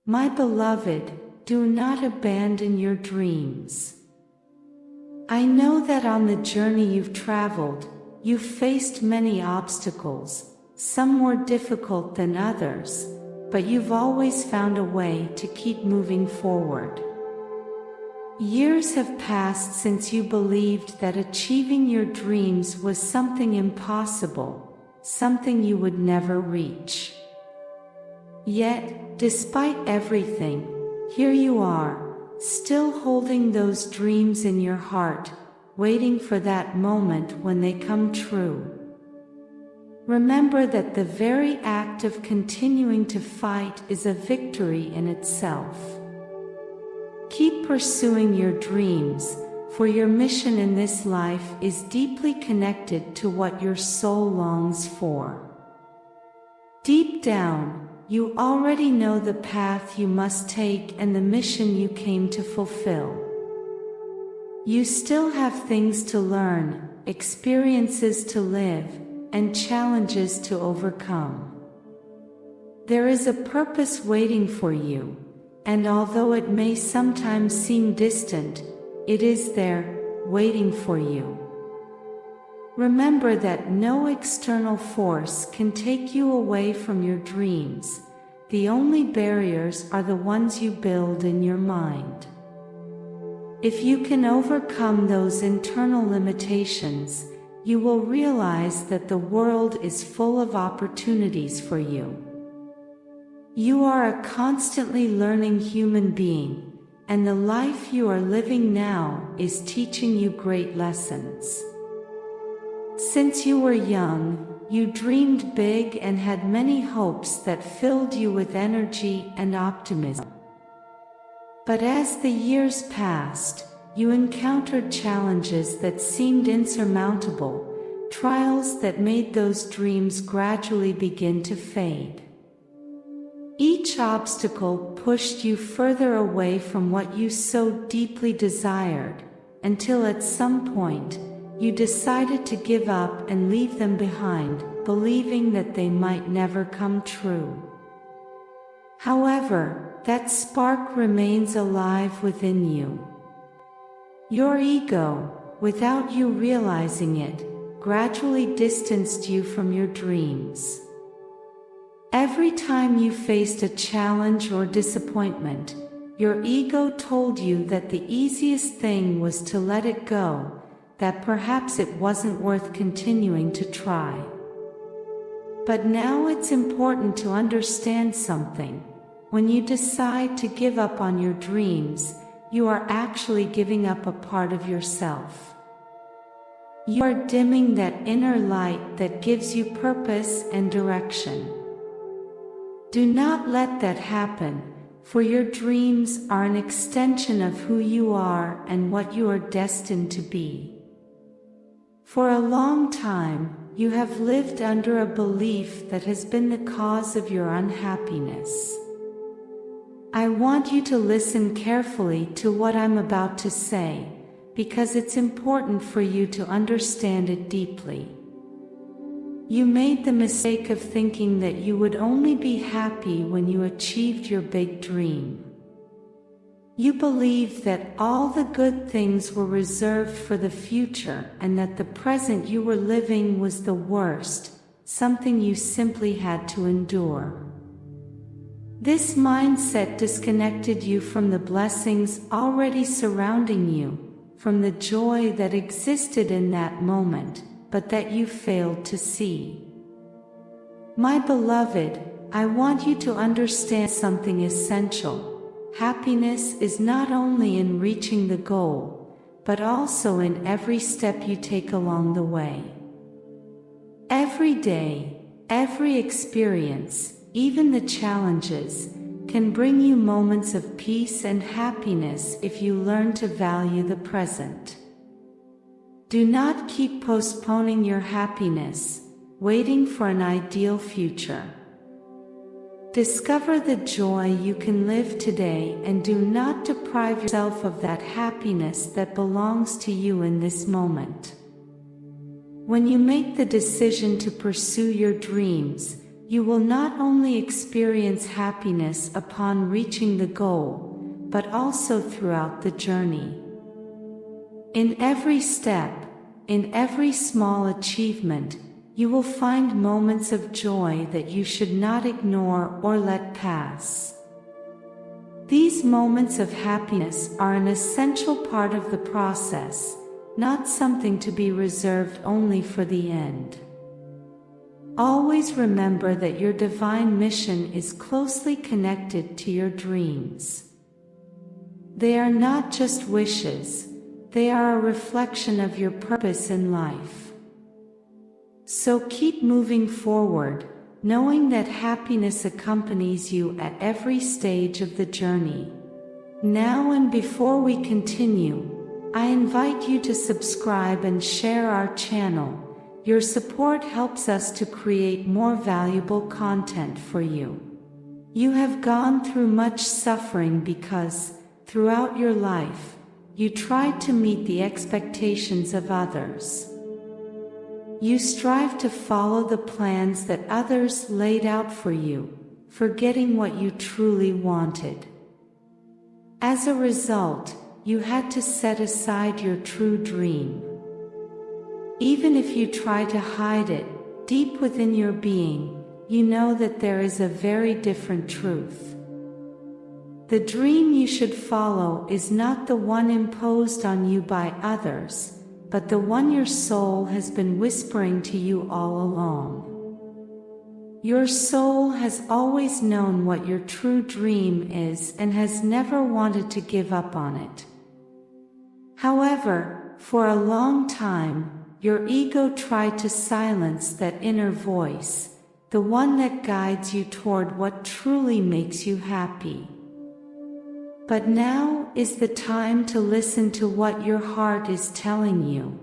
My beloved, do not abandon your dreams. I know that on the journey you've traveled, you've faced many obstacles, some more difficult than others, but you've always found a way to keep moving forward. Years have passed since you believed that achieving your dreams was something impossible, something you would never reach. Yet, despite everything, here you are, still holding those dreams in your heart, waiting for that moment when they come true. Remember that the very act of continuing to fight is a victory in itself. Keep pursuing your dreams, for your mission in this life is deeply connected to what your soul longs for. Deep down, you already know the path you must take and the mission you came to fulfill. You still have things to learn, experiences to live, and challenges to overcome. There is a purpose waiting for you, and although it may sometimes seem distant, it is there, waiting for you. Remember that no external force can take you away from your dreams. The only barriers are the ones you build in your mind. If you can overcome those internal limitations, you will realize that the world is full of opportunities for you. You are a constantly learning human being, and the life you are living now is teaching you great lessons. Since you were young, you dreamed big and had many hopes that filled you with energy and optimism. But as the years passed, you encountered challenges that seemed insurmountable, trials that made those dreams gradually begin to fade. Each obstacle pushed you further away from what you so deeply desired, until at some point, you decided to give up and leave them behind, believing that they might never come true. However, that spark remains alive within you. Your ego, without you realizing it, gradually distanced you from your dreams. Every time you faced a challenge or disappointment, your ego told you that the easiest thing was to let it go, that perhaps it wasn't worth continuing to try. But now it's important to understand something. When you decide to give up on your dreams, you are actually giving up a part of yourself. You are dimming that inner light that gives you purpose and direction. Do not let that happen, for your dreams are an extension of who you are and what you are destined to be. For a long time, you have lived under a belief that has been the cause of your unhappiness. I want you to listen carefully to what I'm about to say, because it's important for you to understand it deeply. You made the mistake of thinking that you would only be happy when you achieved your big dream. You believed that all the good things were reserved for the future and that the present you were living was the worst, something you simply had to endure. This mindset disconnected you from the blessings already surrounding you, from the joy that existed in that moment, but that you failed to see. My beloved, I want you to understand something essential. Happiness is not only in reaching the goal, but also in every step you take along the way. Every day, every experience, even the challenges, can bring you moments of peace and happiness if you learn to value the present. Do not keep postponing your happiness, waiting for an ideal future. Discover the joy you can live today and do not deprive yourself of that happiness that belongs to you in this moment. When you make the decision to pursue your dreams, you will not only experience happiness upon reaching the goal, but also throughout the journey. In every step, in every small achievement, you will find moments of joy that you should not ignore or let pass. These moments of happiness are an essential part of the process, not something to be reserved only for the end. Always remember that your divine mission is closely connected to your dreams. They are not just wishes, they are a reflection of your purpose in life. So keep moving forward, knowing that happiness accompanies you at every stage of the journey. Now and before we continue, I invite you to subscribe and share our channel. Your support helps us to create more valuable content for you. You have gone through much suffering because, throughout your life, you tried to meet the expectations of others. You strive to follow the plans that others laid out for you, forgetting what you truly wanted. As a result, you had to set aside your true dream. Even if you try to hide it, deep within your being, you know that there is a very different truth. The dream you should follow is not the one imposed on you by others, but the one your soul has been whispering to you all along. Your soul has always known what your true dream is and has never wanted to give up on it. However, for a long time, your ego tried to silence that inner voice, the one that guides you toward what truly makes you happy. But now is the time to listen to what your heart is telling you.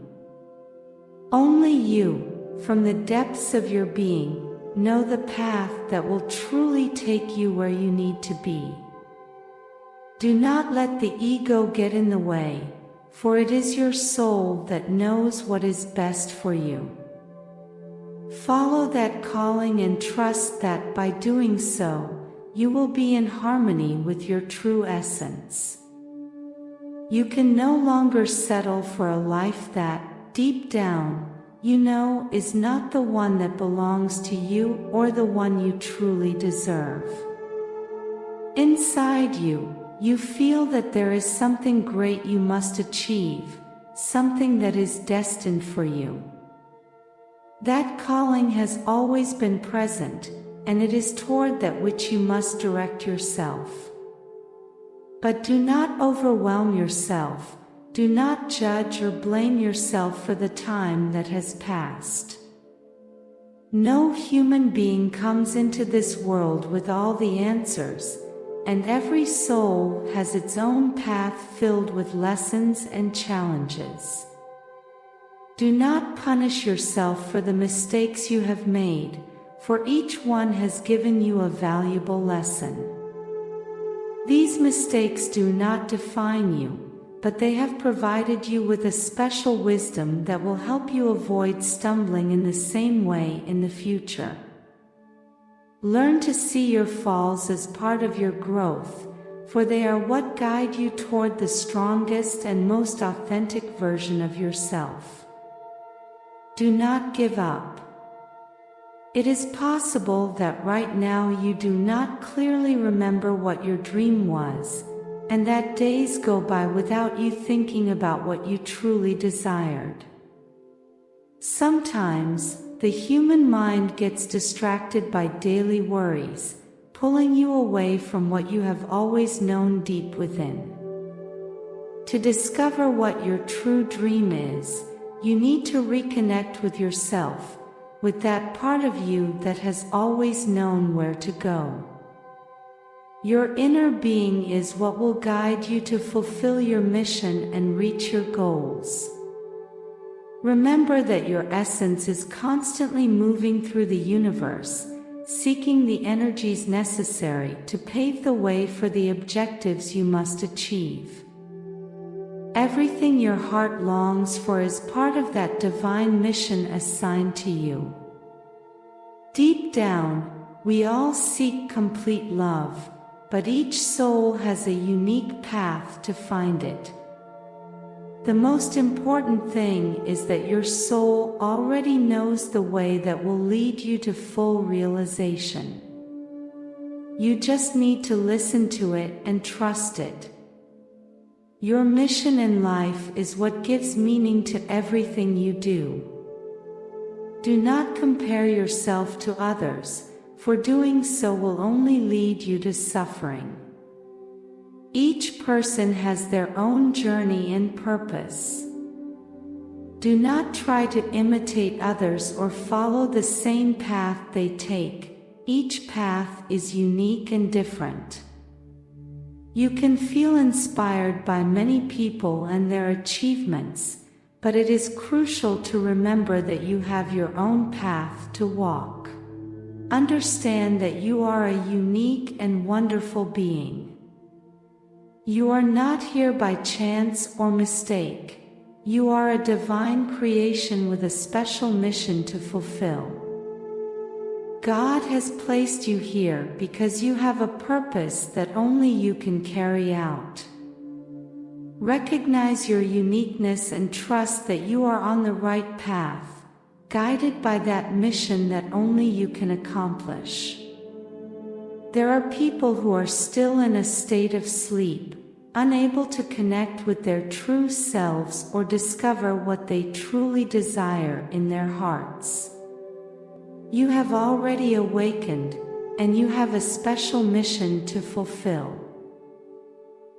Only you, from the depths of your being, know the path that will truly take you where you need to be. Do not let the ego get in the way, for it is your soul that knows what is best for you. Follow that calling and trust that by doing so, you will be in harmony with your true essence. You can no longer settle for a life that, deep down, you know is not the one that belongs to you or the one you truly deserve. Inside you, you feel that there is something great you must achieve, something that is destined for you. That calling has always been present, and it is toward that which you must direct yourself. But do not overwhelm yourself, do not judge or blame yourself for the time that has passed. No human being comes into this world with all the answers, and every soul has its own path filled with lessons and challenges. Do not punish yourself for the mistakes you have made, for each one has given you a valuable lesson. These mistakes do not define you, but they have provided you with a special wisdom that will help you avoid stumbling in the same way in the future. Learn to see your falls as part of your growth, for they are what guide you toward the strongest and most authentic version of yourself. Do not give up. It is possible that right now you do not clearly remember what your dream was, and that days go by without you thinking about what you truly desired. Sometimes, the human mind gets distracted by daily worries, pulling you away from what you have always known deep within. To discover what your true dream is, you need to reconnect with yourself, with that part of you that has always known where to go. Your inner being is what will guide you to fulfill your mission and reach your goals. Remember that your essence is constantly moving through the universe, seeking the energies necessary to pave the way for the objectives you must achieve. Everything your heart longs for is part of that divine mission assigned to you. Deep down, We all seek complete love, but each soul has a unique path to find it. The most important thing is that your soul already knows the way that will lead you to full realization. You just need to listen to it and trust it. Your mission in life is what gives meaning to everything you do. Do not compare yourself to others, for doing so will only lead you to suffering. Each person has their own journey and purpose. Do not try to imitate others or follow the same path they take. Each path is unique and different. You can feel inspired by many people and their achievements, but it is crucial to remember that you have your own path to walk. Understand that you are a unique and wonderful being. You are not here by chance or mistake. You are a divine creation with a special mission to fulfill. God has placed you here because you have a purpose that only you can carry out. Recognize your uniqueness and trust that you are on the right path, guided by that mission that only you can accomplish. There are people who are still in a state of sleep, unable to connect with their true selves or discover what they truly desire in their hearts. You have already awakened, and you have a special mission to fulfill.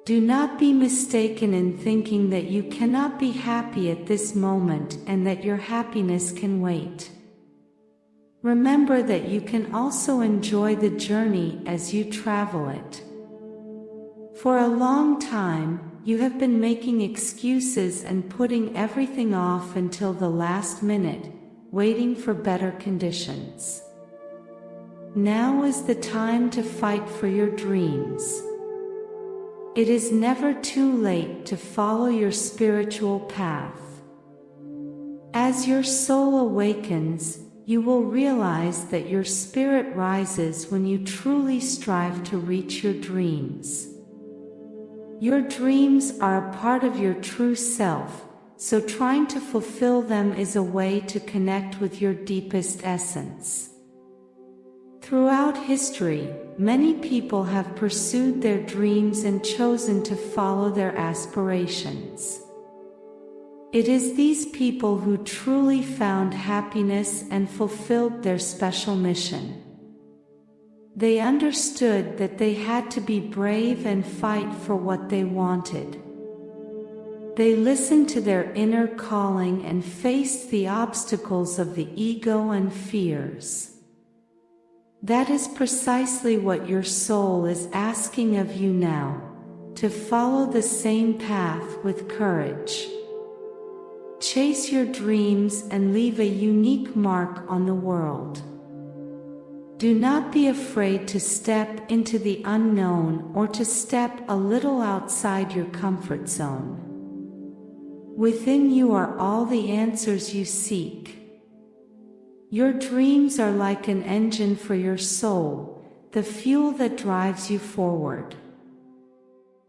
Do not be mistaken in thinking that you cannot be happy at this moment and that your happiness can wait. Remember that you can also enjoy the journey as you travel it. For a long time, you have been making excuses and putting everything off until the last minute, waiting for better conditions. Now is the time to fight for your dreams. It is never too late to follow your spiritual path. As your soul awakens, you will realize that your spirit rises when you truly strive to reach your dreams. Your dreams are a part of your true self, so trying to fulfill them is a way to connect with your deepest essence. Throughout history, many people have pursued their dreams and chosen to follow their aspirations. It is these people who truly found happiness and fulfilled their special mission. They understood that they had to be brave and fight for what they wanted. They listened to their inner calling and faced the obstacles of the ego and fears. That is precisely what your soul is asking of you now, to follow the same path with courage. Chase your dreams and leave a unique mark on the world. Do not be afraid to step into the unknown or to step a little outside your comfort zone. Within you are all the answers you seek. Your dreams are like an engine for your soul, the fuel that drives you forward.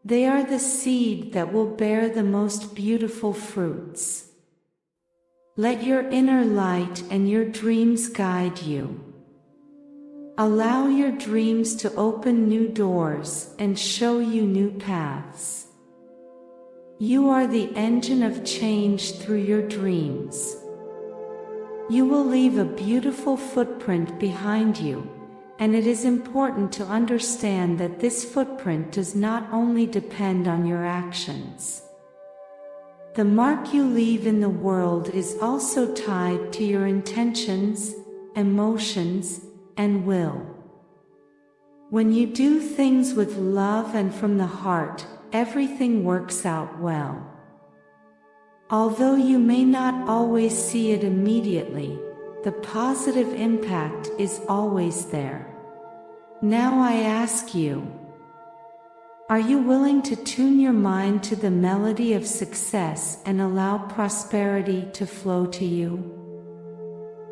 They are the seed that will bear the most beautiful fruits. Let your inner light and your dreams guide you. Allow your dreams to open new doors and show you new paths. You are the engine of change through your dreams. You will leave a beautiful footprint behind you, and it is important to understand that this footprint does not only depend on your actions. The mark you leave in the world is also tied to your intentions, emotions, and will. When you do things with love and from the heart, everything works out well. Although you may not always see it immediately, the positive impact is always there. Now I ask you, are you willing to tune your mind to the melody of success and allow prosperity to flow to you?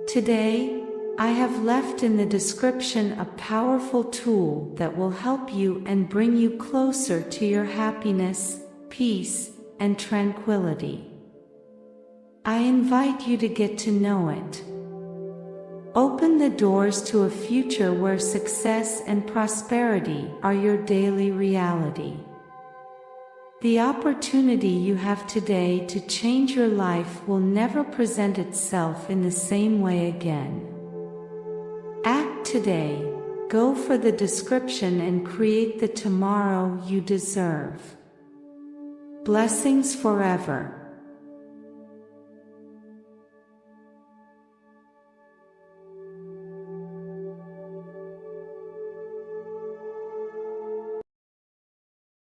Today, I have left in the description a powerful tool that will help you and bring you closer to your happiness, peace, and tranquility. I invite you to get to know it. Open the doors to a future where success and prosperity are your daily reality. The opportunity you have today to change your life will never present itself in the same way again. Act today, go for the description and create the tomorrow you deserve. Blessings forever.